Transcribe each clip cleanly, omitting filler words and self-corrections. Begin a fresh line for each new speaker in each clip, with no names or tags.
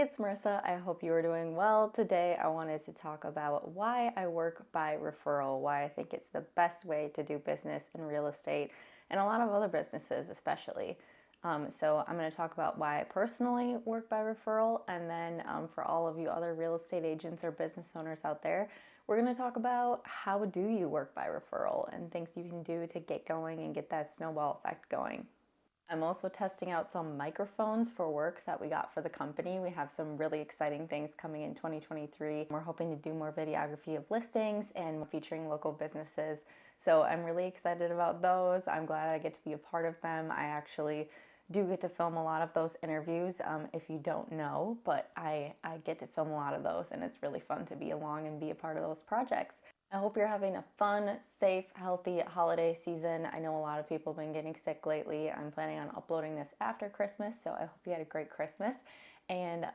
it's Marissa. I hope you are doing well. Today I wanted to talk about why I work by referral, why I think it's the best way to do business in real estate and a lot of other businesses especially. So I'm going to talk about why I personally work by referral, and then for all of you other real estate agents or business owners out there, we're going to talk about how do you work by referral and things you can do to get going and get that snowball effect going. I'm also testing out some microphones for work that we got for the company. We have some really exciting things coming in 2023. We're hoping to do more videography of listings and featuring local businesses. So I'm really excited about those. I'm glad I get to be a part of them. I actually do get to film a lot of those interviews, if you don't know, but I get to film a lot of those, and it's really fun to be along and be a part of those projects. I hope you're having a fun, safe, healthy holiday season. I know a lot of people have been getting sick lately. I'm planning on uploading this after Christmas, so I hope you had a great Christmas. And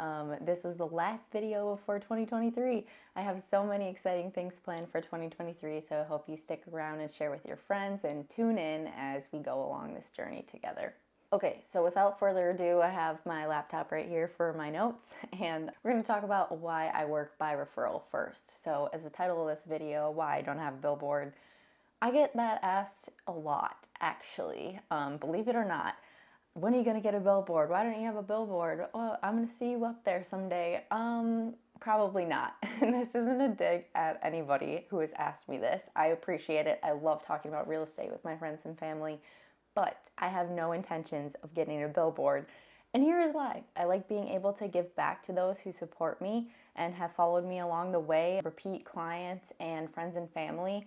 this is the last video for 2023. I have so many exciting things planned for 2023, so I hope you stick around and share with your friends and tune in as we go along this journey together. Okay, so without further ado, I have my laptop right here for my notes, and we're going to talk about why I work by referral first. So as the title of this video, why I don't have a billboard, I get that asked a lot, actually. Believe it or not. When are you going to get a billboard? Why don't you have a billboard? Well, I'm going to see you up there someday. Probably not. This isn't a dig at anybody who has asked me this. I appreciate it. I love talking about real estate with my friends and family, but I have no intentions of getting a billboard. And here is why. I like being able to give back to those who support me and have followed me along the way, repeat clients and friends and family.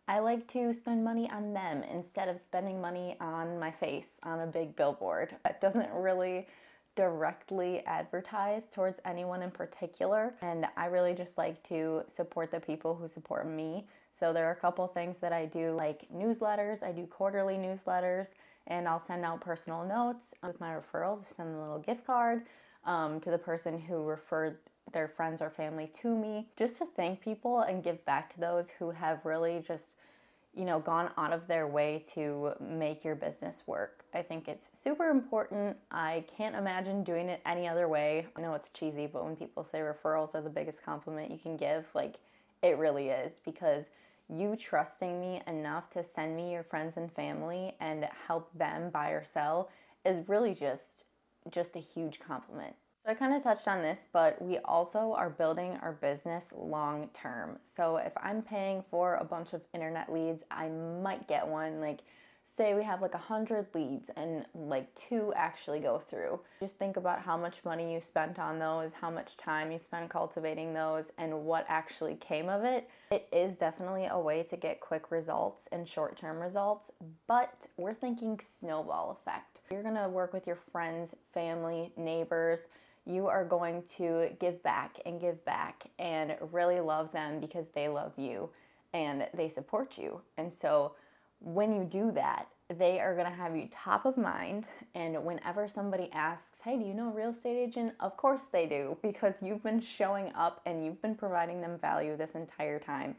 I like to spend money on them instead of spending money on my face on a big billboard. That doesn't really directly advertise towards anyone in particular, and I really just like to support the people who support me. So there are a couple things that I do, like newsletters. I do quarterly newsletters, and I'll send out personal notes with my referrals. I send a little gift card to the person who referred their friends or family to me, just to thank people and give back to those who have really just, gone out of their way to make your business work. I think it's super important. I can't imagine doing it any other way. I know it's cheesy, but when people say referrals are the biggest compliment you can give, like, it really is, because you trusting me enough to send me your friends and family and help them buy or sell is really just a huge compliment. So I kind of touched on this, but we also are building our business long term. So if I'm paying for a bunch of internet leads, I might get one. Like, say we have like 100 leads and like 2 actually go through. Just think about how much money you spent on those, how much time you spent cultivating those, and what actually came of it. It is definitely a way to get quick results and short-term results, but we're thinking snowball effect. You're gonna work with your friends, family, neighbors. You are going to give back and really love them because they love you and they support you. And so when you do that, they are going to have you top of mind. And whenever somebody asks, hey, do you know a real estate agent? Of course they do, because you've been showing up and you've been providing them value this entire time.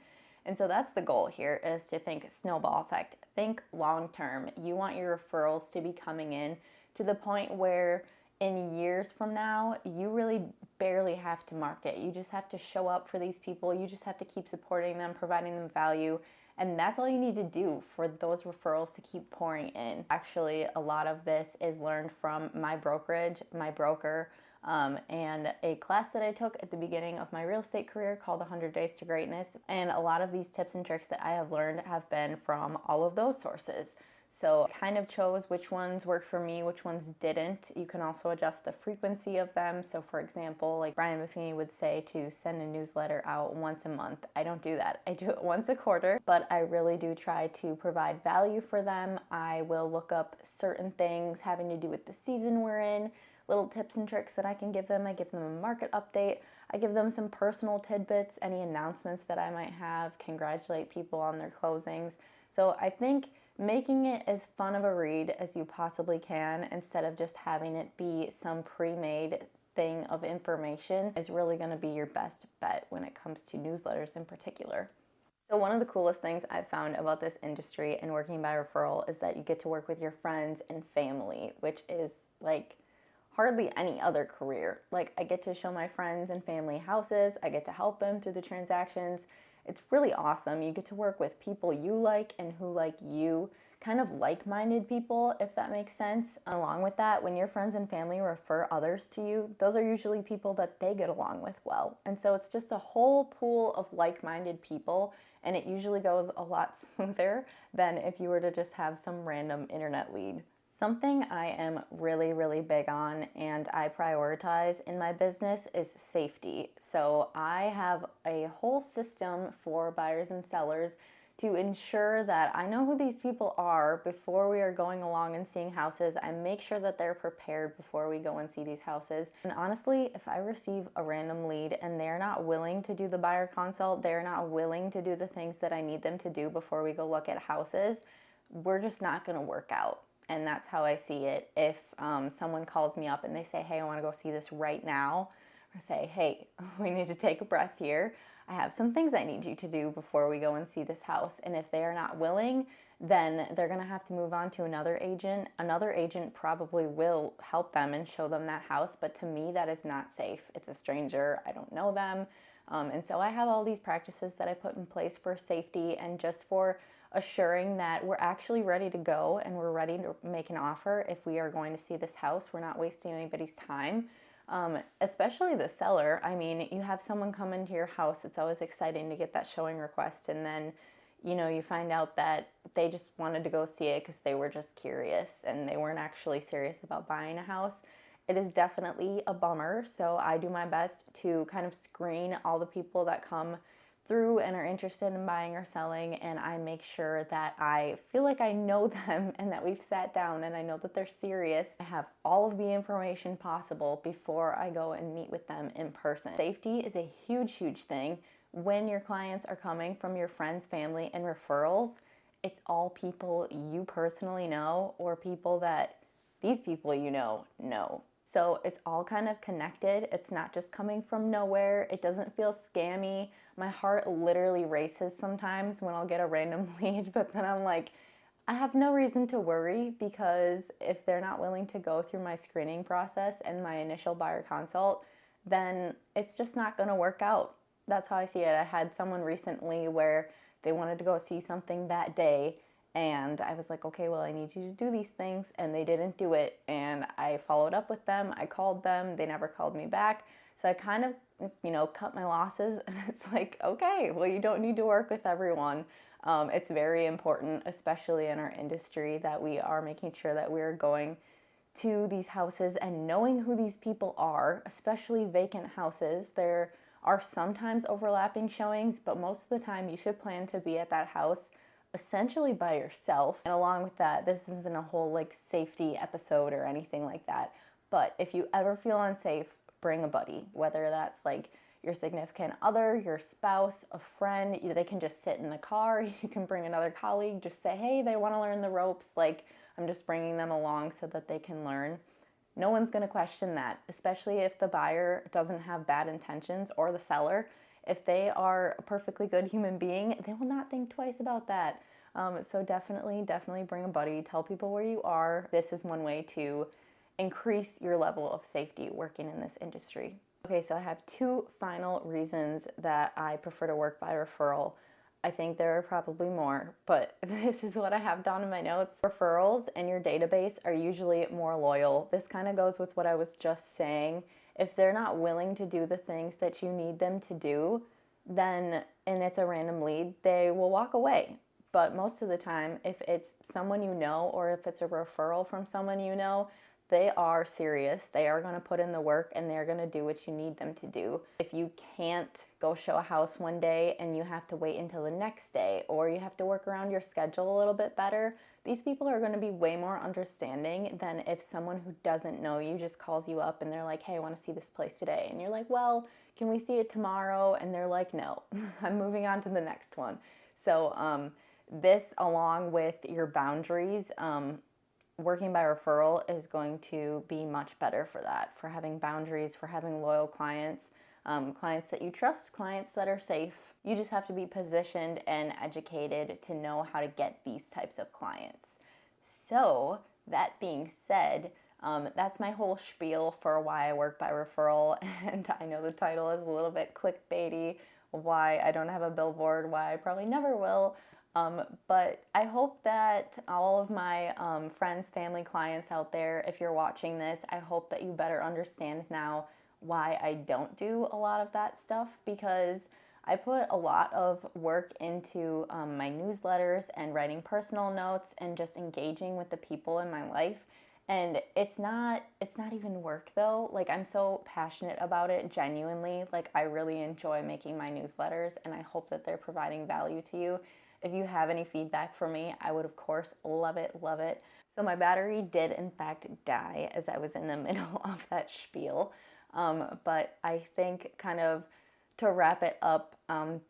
And so that's the goal here, is to think snowball effect. Think long term. You want your referrals to be coming in to the point where in years from now, you really barely have to market. You just have to show up for these people. You just have to keep supporting them, providing them value. And that's all you need to do for those referrals to keep pouring in. Actually, a lot of this is learned from my brokerage, my broker, and a class that I took at the beginning of my real estate career called 100 Days to Greatness. And a lot of these tips and tricks that I have learned have been from all of those sources. So I kind of chose which ones worked for me, which ones didn't. You can also adjust the frequency of them. So for example, like Brian Buffini would say to send a newsletter out once a month. I don't do that. I do it once a quarter, but I really do try to provide value for them. I will look up certain things having to do with the season we're in, little tips and tricks that I can give them. I give them a market update. I give them some personal tidbits, any announcements that I might have, congratulate people on their closings. So I think making it as fun of a read as you possibly can, instead of just having it be some pre-made thing of information, is really going to be your best bet when it comes to newsletters in particular. So one of the coolest things I've found about this industry and working by referral is that you get to work with your friends and family, which is like hardly any other career. Like, I get to show my friends and family houses, I get to help them through the transactions. It's really awesome. You get to work with people you like and who like you, kind of like-minded people, if that makes sense. Along with that, when your friends and family refer others to you, those are usually people that they get along with well. And so it's just a whole pool of like-minded people, and it usually goes a lot smoother than if you were to just have some random internet lead. Something I am really, really big on and I prioritize in my business is safety. So I have a whole system for buyers and sellers to ensure that I know who these people are before we are going along and seeing houses. I make sure that they're prepared before we go and see these houses. And honestly, if I receive a random lead and they're not willing to do the buyer consult, they're not willing to do the things that I need them to do before we go look at houses, we're just not going to work out. And that's how I see it. If someone calls me up and they say, hey, I want to go see this right now, or say, hey, we need to take a breath here. I have some things I need you to do before we go and see this house. And if they are not willing, then they're going to have to move on to another agent. Another agent probably will help them and show them that house. But to me, that is not safe. It's a stranger. I don't know them. And so I have all these practices that I put in place for safety and just for assuring that we're actually ready to go and we're ready to make an offer if we are going to see this house. We're not wasting anybody's time, especially the seller. I mean, you have someone come into your house, it's always exciting to get that showing request, and then you find out that they just wanted to go see it because they were just curious and they weren't actually serious about buying a house. It is definitely a bummer, so I do my best to kind of screen all the people that come through and are interested in buying or selling, and I make sure that I feel like I know them and that we've sat down and I know that they're serious. I have all of the information possible before I go and meet with them in person. Safety is a huge, huge thing. When your clients are coming from your friends, family, and referrals, it's all people you personally know or people that these people know. So it's all kind of connected. It's not just coming from nowhere. It doesn't feel scammy. My heart literally races sometimes when I'll get a random lead, but then I'm like, I have no reason to worry, because if they're not willing to go through my screening process and my initial buyer consult, then it's just not going to work out. That's how I see it. I had someone recently where they wanted to go see something that day, and I was like, okay, well, I need you to do these things, and they didn't do it, and I followed up with them, I called them, they never called me back, so I kind of, cut my losses, and it's like, okay, well, you don't need to work with everyone. It's very important, especially in our industry, that we are making sure that we're going to these houses and knowing who these people are, especially vacant houses. There are sometimes overlapping showings, but most of the time you should plan to be at that house essentially by yourself. And along with that, this isn't a whole safety episode or anything like that, but if you ever feel unsafe, bring a buddy, whether that's your significant other, your spouse, a friend. They can just sit in the car. You can bring another colleague, just say, hey, they want to learn the ropes, I'm just bringing them along so that they can learn. No one's going to question that, especially if the buyer doesn't have bad intentions, or the seller. If they are a perfectly good human being, they will not think twice about that. So definitely bring a buddy. Tell people where you are. This is one way to increase your level of safety working in this industry. Okay, so I have two final reasons that I prefer to work by referral. I think there are probably more, but this is what I have down in my notes. Referrals in your database are usually more loyal. This kind of goes with what I was just saying. If they're not willing to do the things that you need them to do, then, and it's a random lead, they will walk away. But most of the time, if it's someone you know, or if it's a referral from someone you know, they are serious. They are going to put in the work and they're going to do what you need them to do. If you can't go show a house one day and you have to wait until the next day, or you have to work around your schedule a little bit better, these people are going to be way more understanding than if someone who doesn't know you just calls you up and they're like, hey, I want to see this place today. And you're like, well, can we see it tomorrow? And they're like, no, I'm moving on to the next one. So this, along with your boundaries, working by referral is going to be much better for that, for having boundaries, for having loyal clients, clients that you trust, clients that are safe. You just have to be positioned and educated to know how to get these types of clients. So that being said, That's my whole spiel for why I work by referral. And I know the title is a little bit clickbaity, why I don't have a billboard, why I probably never will. But I hope that all of my friends, family, clients out there, if you're watching this, I hope that you better understand now why I don't do a lot of that stuff, because I put a lot of work into my newsletters and writing personal notes and just engaging with the people in my life. And it's not even work though. Like, I'm so passionate about it, genuinely. Like, I really enjoy making my newsletters, and I hope that they're providing value to you. If you have any feedback for me, I would of course love it, love it. So my battery did in fact die as I was in the middle of that spiel. But I think, kind of to wrap it up,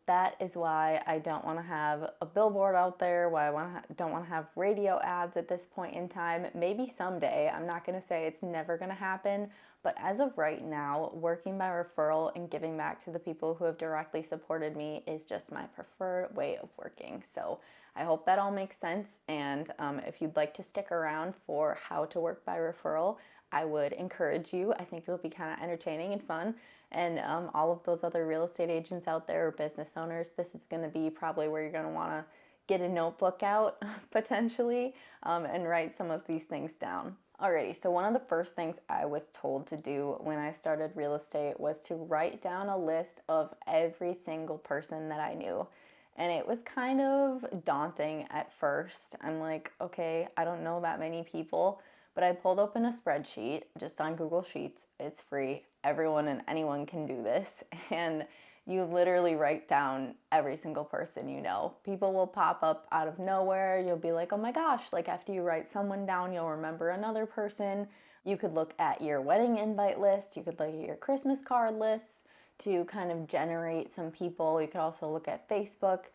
that is why I don't want to have a billboard out there, why I don't want to have radio ads at this point in time. Maybe someday. I'm not going to say it's never going to happen, but as of right now, working by referral and giving back to the people who have directly supported me is just my preferred way of working. So I hope that all makes sense, and if you'd like to stick around for how to work by referral, I would encourage you. I think it'll be kind of entertaining and fun. And all of those other real estate agents out there or business owners, this is going to be probably where you're going to want to get a notebook out potentially, and write some of these things down. Alrighty, so one of the first things I was told to do when I started real estate was to write down a list of every single person that I knew. And it was kind of daunting at first. I'm like, okay, I don't know that many people. But I pulled open a spreadsheet just on Google Sheets. It's free. Everyone and anyone can do this. And you literally write down every single person you know. People will pop up out of nowhere. You'll be like, oh my gosh, like after you write someone down, you'll remember another person. You could look at your wedding invite list. You could look at your Christmas card lists to kind of generate some people. You could also look at Facebook.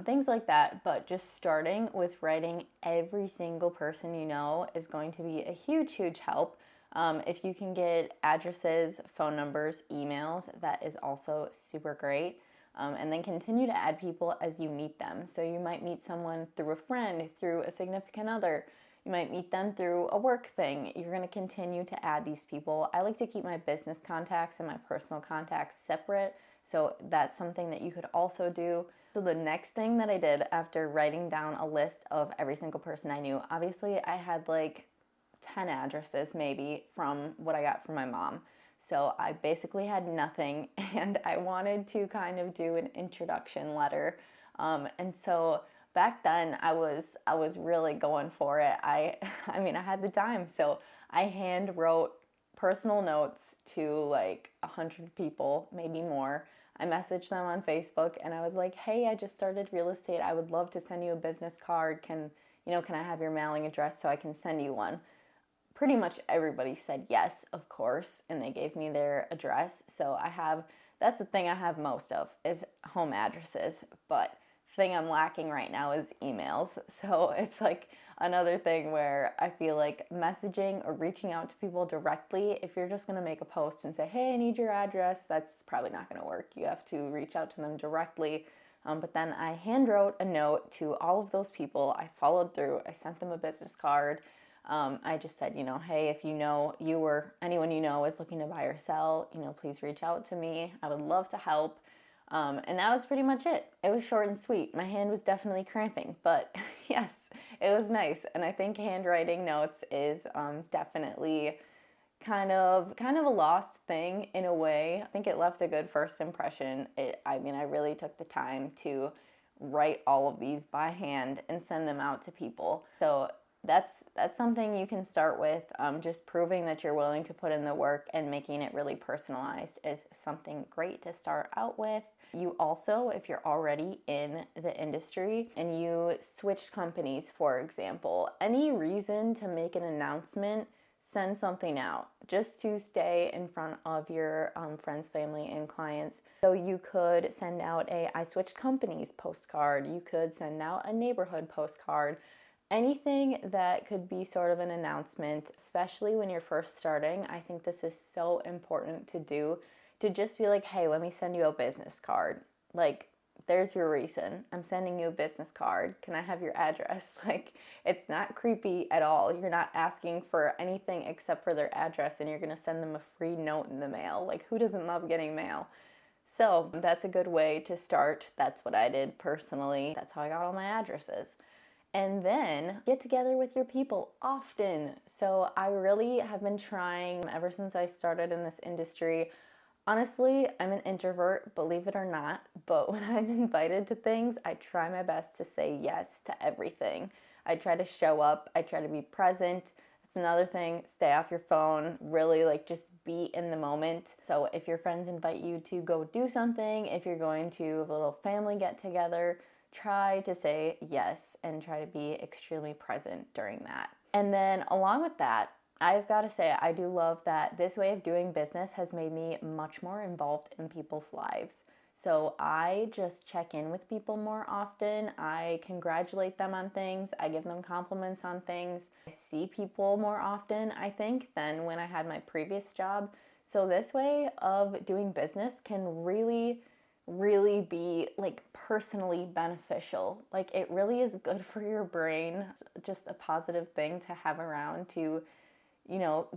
Things like that, but just starting with writing every single person you know is going to be a huge, huge help. If you can get addresses, phone numbers, emails, that is also super great. And then continue to add people as you meet them. So you might meet someone through a friend, through a significant other. You might meet them through a work thing. You're going to continue to add these people. I like to keep my business contacts and my personal contacts separate. So that's something that you could also do. So the next thing that I did after writing down a list of every single person I knew, obviously I had like 10 addresses maybe from what I got from my mom. So I basically had nothing, and I wanted to kind of do an introduction letter. And so back then I was really going for it. I mean, I had the time, so I hand wrote personal notes to like 100 people, maybe more. I messaged them on Facebook and I was like, hey, I just started real estate. I would love to send you a business card. Can I have your mailing address so I can send you one? Pretty much everybody said yes, of course, and they gave me their address. So that's the thing I have most of, is home addresses. But the thing I'm lacking right now is emails. So it's like another thing where I feel like messaging or reaching out to people directly, if you're just going to make a post and say, hey, I need your address, that's probably not going to work. You have to reach out to them directly. But then I hand wrote a note to all of those people. I followed through. I sent them a business card. I just said, hey, if you know you or anyone you know is looking to buy or sell, please reach out to me. I would love to help. And that was pretty much it. It was short and sweet. My hand was definitely cramping, but yes, it was nice. And I think handwriting notes is definitely kind of a lost thing in a way. I think it left a good first impression. I really took the time to write all of these by hand and send them out to people. So that's something you can start with. Just proving that you're willing to put in the work and making it really personalized is something great to start out with. You also, if you're already in the industry and you switched companies, for example, any reason to make an announcement, send something out just to stay in front of your friends, family, and clients. So you could send out a I switched companies postcard. You could send out a neighborhood postcard. Anything that could be sort of an announcement, especially when you're first starting. I think this is so important to do, to just be like, hey, let me send you a business card. Like, there's your reason. I'm sending you a business card. Can I have your address? Like, it's not creepy at all. You're not asking for anything except for their address, and you're going to send them a free note in the mail. Like, who doesn't love getting mail? So that's a good way to start. That's what I did personally. That's how I got all my addresses. And then get together with your people often. So I really have been trying ever since I started in this industry. Honestly, I'm an introvert, believe it or not, but when I'm invited to things, I try my best to say yes to everything. I try to show up, I try to be present. It's another thing, stay off your phone, really like just be in the moment. So if your friends invite you to go do something, if you're going to a little family get together, try to say yes and try to be extremely present during that. And then along with that, I've got to say, I do love that this way of doing business has made me much more involved in people's lives. So I just check in with people more often. I congratulate them on things. I give them compliments on things. I see people more often, I think, than when I had my previous job. So this way of doing business can really be like personally beneficial. Like, it really is good for your brain. It's just a positive thing to have around to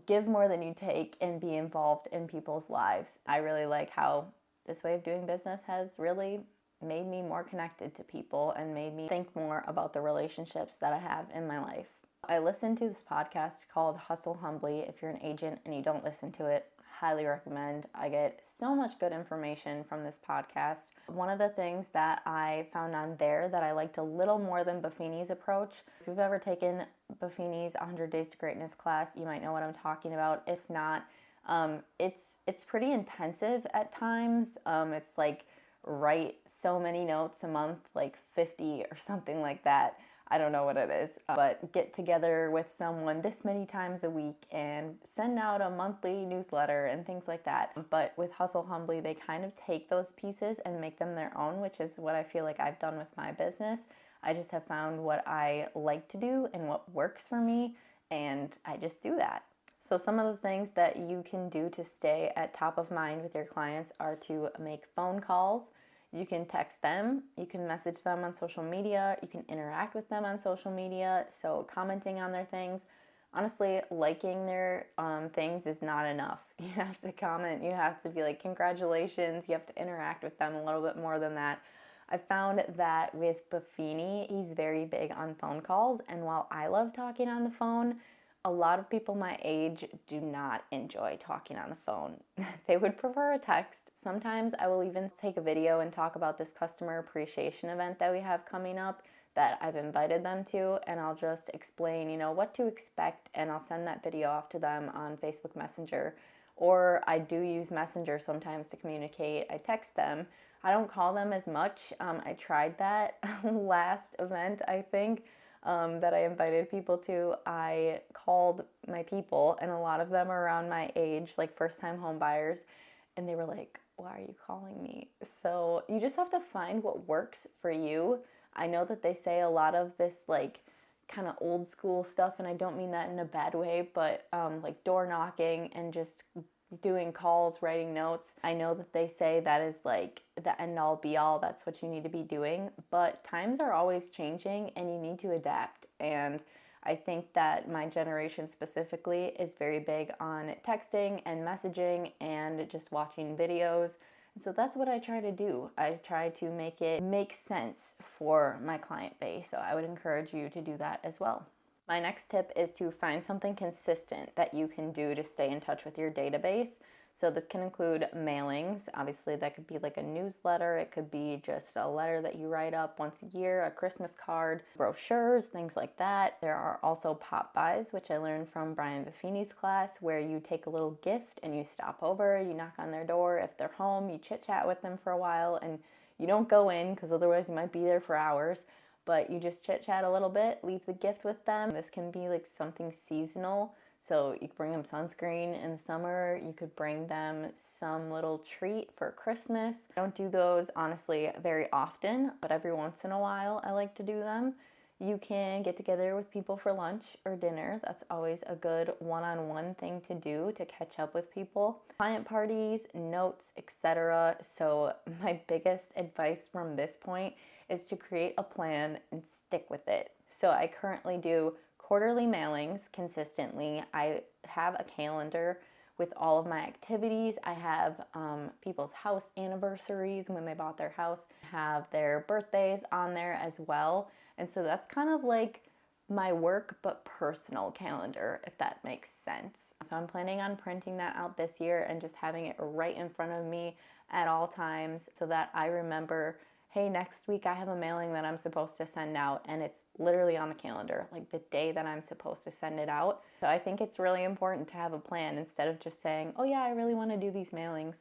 give more than you take and be involved in people's lives. I really like how this way of doing business has really made me more connected to people and made me think more about the relationships that I have in my life. I listened to this podcast called Hustle Humbly. If you're an agent and you don't listen to it, highly recommend. I get so much good information from this podcast. One of the things that I found on there that I liked a little more than Buffini's approach, if you've ever taken Buffini's 100 Days to Greatness class, you might know what I'm talking about. If not, it's pretty intensive at times. It's like write so many notes a month, like 50 or something like that. I don't know what it is, but get together with someone this many times a week and send out a monthly newsletter and things like that. But with Hustle Humbly, they kind of take those pieces and make them their own, which is what I feel like I've done with my business. I just have found what I like to do and what works for me, and I just do that. So some of the things that you can do to stay at top of mind with your clients are to make phone calls. You can text them, you can message them on social media, you can interact with them on social media, so commenting on their things. Honestly, liking their things is not enough. You have to comment, you have to be like, congratulations, you have to interact with them a little bit more than that. I found that with Buffini, he's very big on phone calls, and while I love talking on the phone, a lot of people my age do not enjoy talking on the phone. They would prefer a text. Sometimes I will even take a video and talk about this customer appreciation event that we have coming up that I've invited them to, and I'll just explain, what to expect, and I'll send that video off to them on Facebook Messenger. Or I do use Messenger sometimes to communicate. I text them. I don't call them as much. I tried that last event, I think. That I invited people to, I called my people, and a lot of them are around my age, like first-time home buyers, and they were like, why are you calling me? So you just have to find what works for you. I know that they say a lot of this like kind of old school stuff, and I don't mean that in a bad way, but like door knocking and just doing calls, writing notes. I know that they say that is like the end all be all, that's what you need to be doing, but times are always changing and you need to adapt. And I think that my generation specifically is very big on texting and messaging and just watching videos. And so that's what I try to do. I try to make it make sense for my client base. So I would encourage you to do that as well. My next tip is to find something consistent that you can do to stay in touch with your database. So this can include mailings. Obviously, that could be like a newsletter. It could be just a letter that you write up once a year, a Christmas card, brochures, things like that. There are also pop buys, which I learned from Brian Buffini's class, where you take a little gift and you stop over, you knock on their door. If they're home, you chit chat with them for a while, and you don't go in because otherwise you might be there for hours. But you just chit chat a little bit, leave the gift with them. This can be like something seasonal. So you could bring them sunscreen in the summer. You could bring them some little treat for Christmas. I don't do those honestly very often, but every once in a while I like to do them. You can get together with people for lunch or dinner. That's always a good one-on-one thing to do to catch up with people. Client parties, notes, etc. So my biggest advice from this point is to create a plan and stick with it. So I currently do quarterly mailings consistently. I have a calendar with all of my activities. I have people's house anniversaries when they bought their house, have their birthdays on there as well. And so that's kind of like my work but personal calendar, if that makes sense. So I'm planning on printing that out this year and just having it right in front of me at all times so that I remember, hey, next week I have a mailing that I'm supposed to send out, and it's literally on the calendar, like the day that I'm supposed to send it out. So I think it's really important to have a plan instead of just saying, oh yeah, I really want to do these mailings,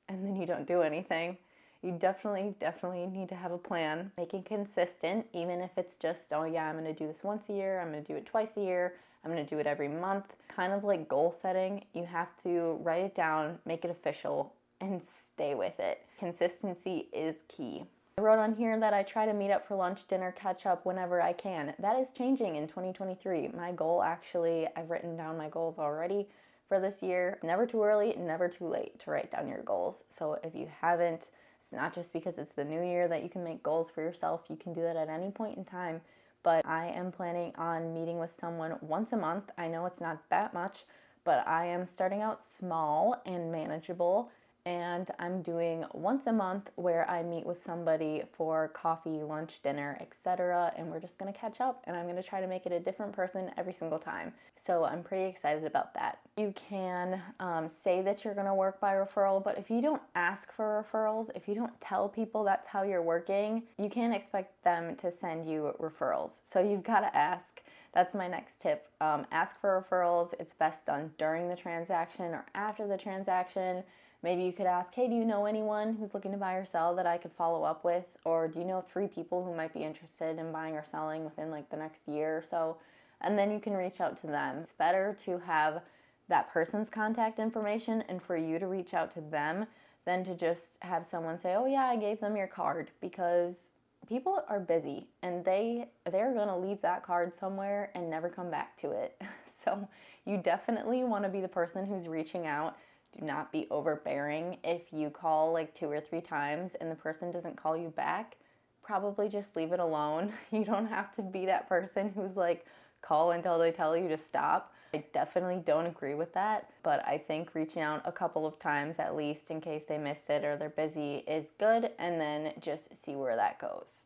and then you don't do anything. You definitely need to have a plan. Make it consistent, even if it's just, oh yeah, I'm gonna do this once a year, I'm gonna do it twice a year, I'm gonna do it every month. Kind of like goal setting, you have to write it down, make it official, and stay with it. Consistency is key. I wrote on here that I try to meet up for lunch, dinner, catch up whenever I can. That is changing in 2023. My goal, actually, I've written down my goals already for this year. Never too early, never too late to write down your goals. So if you haven't, it's not just because it's the new year that you can make goals for yourself. You can do that at any point in time. But I am planning on meeting with someone once a month. I know it's not that much, but I am starting out small and manageable. And I'm doing once a month where I meet with somebody for coffee, lunch, dinner, etc. And we're just gonna catch up, and I'm gonna try to make it a different person every single time. So I'm pretty excited about that. You can say that you're gonna work by referral, but if you don't ask for referrals, if you don't tell people that's how you're working, you can't expect them to send you referrals. So you've gotta ask. That's my next tip. Ask for referrals. It's best done during the transaction or after the transaction. Maybe you could ask, hey, do you know anyone who's looking to buy or sell that I could follow up with? Or do you know 3 people who might be interested in buying or selling within like the next year or so? And then you can reach out to them. It's better to have that person's contact information and for you to reach out to them than to just have someone say, oh yeah, I gave them your card, because people are busy and they're going to leave that card somewhere and never come back to it. So you definitely want to be the person who's reaching out. Do not be overbearing. If you call like 2 or 3 times and the person doesn't call you back, probably just leave it alone. You don't have to be that person who's like, call until they tell you to stop. I definitely don't agree with that, but I think reaching out a couple of times at least in case they missed it or they're busy is good, and then just see where that goes.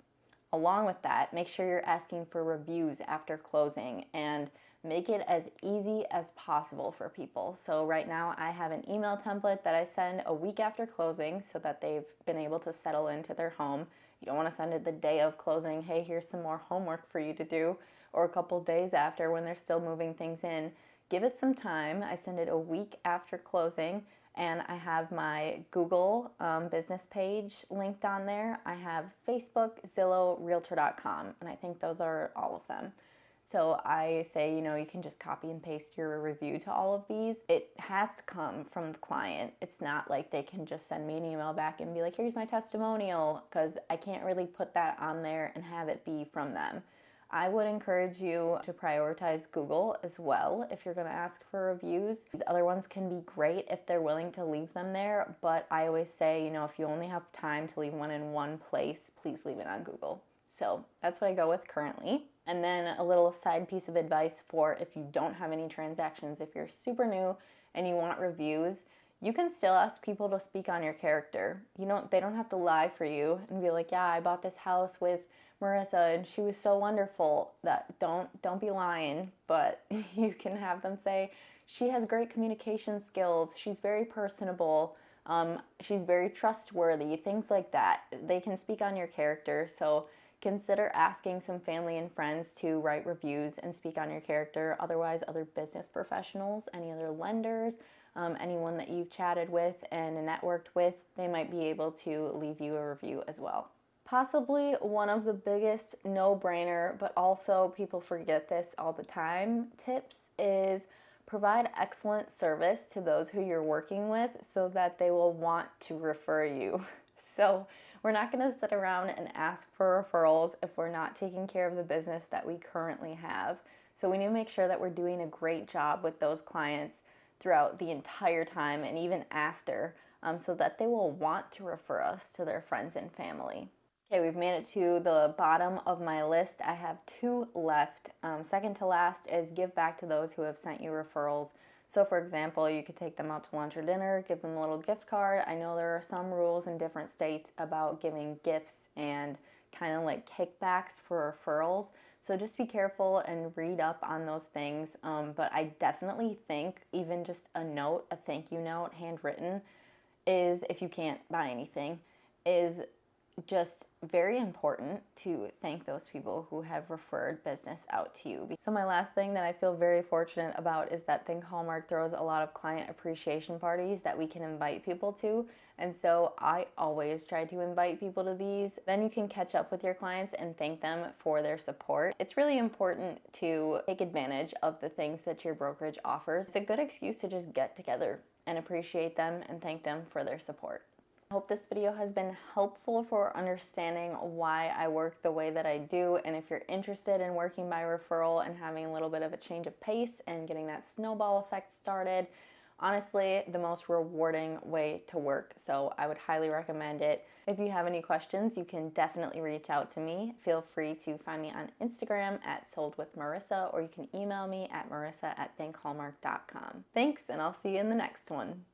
Along with that, make sure you're asking for reviews after closing and make it as easy as possible for people. So right now I have an email template that I send a week after closing so that they've been able to settle into their home. You don't want to send it the day of closing, hey, here's some more homework for you to do, or a couple days after when they're still moving things in. Give it some time. I send it a week after closing, and I have my Google business page linked on there. I have Facebook, Zillow, Realtor.com, and I think those are all of them. So I say, you can just copy and paste your review to all of these. It has to come from the client. It's not like they can just send me an email back and be like, here's my testimonial, because I can't really put that on there and have it be from them. I would encourage you to prioritize Google as well if you're going to ask for reviews. These other ones can be great if they're willing to leave them there, but I always say, if you only have time to leave one in one place, please leave it on Google. So that's what I go with currently. And then a little side piece of advice for if you don't have any transactions, if you're super new and you want reviews, you can still ask people to speak on your character. They don't have to lie for you and be like, yeah, I bought this house with Marissa and she was so wonderful. That don't be lying, but you can have them say, she has great communication skills, she's very personable, she's very trustworthy, things like that. They can speak on your character. So consider asking some family and friends to write reviews and speak on your character. Otherwise, other business professionals, any other lenders, anyone that you've chatted with and networked with, they might be able to leave you a review as well. Possibly one of the biggest no-brainer, but also people forget this all the time, tips is provide excellent service to those who you're working with so that they will want to refer you. So we're not going to sit around and ask for referrals if we're not taking care of the business that we currently have. So we need to make sure that we're doing a great job with those clients throughout the entire time and even after, so that they will want to refer us to their friends and family. Okay, we've made it to the bottom of my list. I have two left. Second to last is give back to those who have sent you referrals. So for example, you could take them out to lunch or dinner, give them a little gift card. I know there are some rules in different states about giving gifts and kind of like kickbacks for referrals. So just be careful and read up on those things. But I definitely think even just a note, a thank you note, handwritten, is, if you can't buy anything, is just very important to thank those people who have referred business out to you. So my last thing that I feel very fortunate about is that Think Hallmark throws a lot of client appreciation parties that we can invite people to. And so I always try to invite people to these. Then you can catch up with your clients and thank them for their support. It's really important to take advantage of the things that your brokerage offers. It's a good excuse to just get together and appreciate them and thank them for their support. I hope this video has been helpful for understanding why I work the way that I do, and if you're interested in working by referral and having a little bit of a change of pace and getting that snowball effect started, honestly, the most rewarding way to work, so I would highly recommend it. If you have any questions, you can definitely reach out to me. Feel free to find me on Instagram at soldwithmarissa, or you can email me at marissa@thinkhallmark.com. Thanks, and I'll see you in the next one.